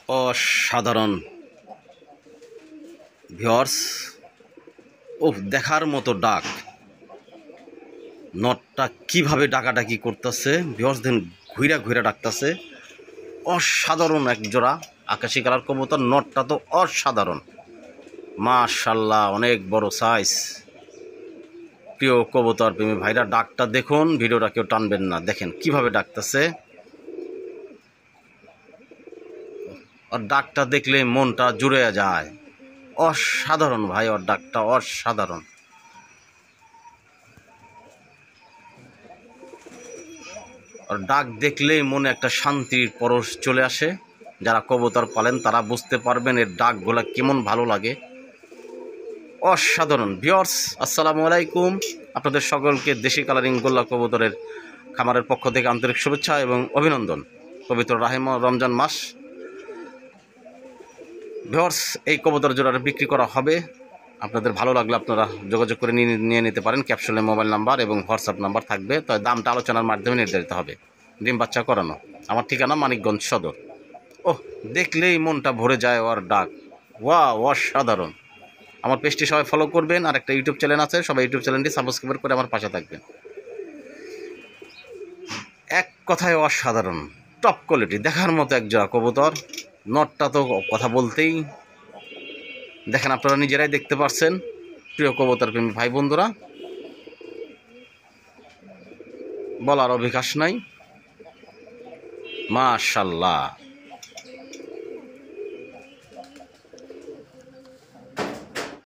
অসাধারণ ভিউয়ার্স। দেখার মতো ডাক। নটটা কিভাবে ডাকাডাকি করতেছে ভিউয়ার্স, দেন ঘুইরা ঘুইরা ডাকতেছে। অসাধারণ এক জোড়া আকাশি কালার কবুতর। নটটা তো অসাধারণ, মাশাআল্লাহ, অনেক বড় সাইজ। প্রিয় কবুতর প্রেমী ভাইরা, ডাকটা দেখুন, ভিডিওটা কেউ টানবেন না। দেখেন কিভাবে ডাকতেছে, আর ডাকটা দেখলে মনটা জুড়ে যায়। অসাধারণ ভাই, ওর ডাকটা অসাধারণ। আর ডাক দেখলেই মনে একটা শান্তির পরশ চলে আসে। যারা কবুতর পালেন তারা বুঝতে পারবেন এর ডাকগুলা কেমন ভালো লাগে। অসাধারণ ভিউয়ার্স, আসসালামু আলাইকুম। আপনাদের সকলকে দেশি কালারিং গোল্লা কবুতরের খামারের পক্ষ থেকে আন্তরিক শুভেচ্ছা এবং অভিনন্দন। পবিত্র রমজান মাস। ভিউয়ার্স, এই কবুতর জোড়াটা বিক্রি করা হবে। আপনাদের ভালো লাগলে আপনারা যোগাযোগ করে নিয়ে নিতে পারেন। ক্যাপশনে মোবাইল নাম্বার এবং হোয়াটসঅ্যাপ নাম্বার থাকবে, তবে দামটা আলোচনার মাধ্যমে নির্ধারিত হবে। ডিম বাচ্চা করানো। আমার ঠিকানা মানিকগঞ্জ সদর। দেখলেই মনটা ভরে যায় ওর ডাক। অসাধারণ। আমার পেজটি সবাই ফলো করবেন, আর একটা ইউটিউব চ্যানেল আছে, সবাই ইউটিউব চ্যানেলটি সাবস্ক্রাইব করে আমার পাশে থাকবেন। এক কথায় অসাধারণ, টপ কোয়ালিটি, দেখার মতো এক জোড়া কবুতর। নটটা তো কথা বলতেই, দেখেন আপনারা নিজেরাই দেখতে পাচ্ছেন। প্রিয় কবুতর প্রেমী ভাই বন্ধুরা, বলার অবকাশ নাই। মাশাআল্লাহ।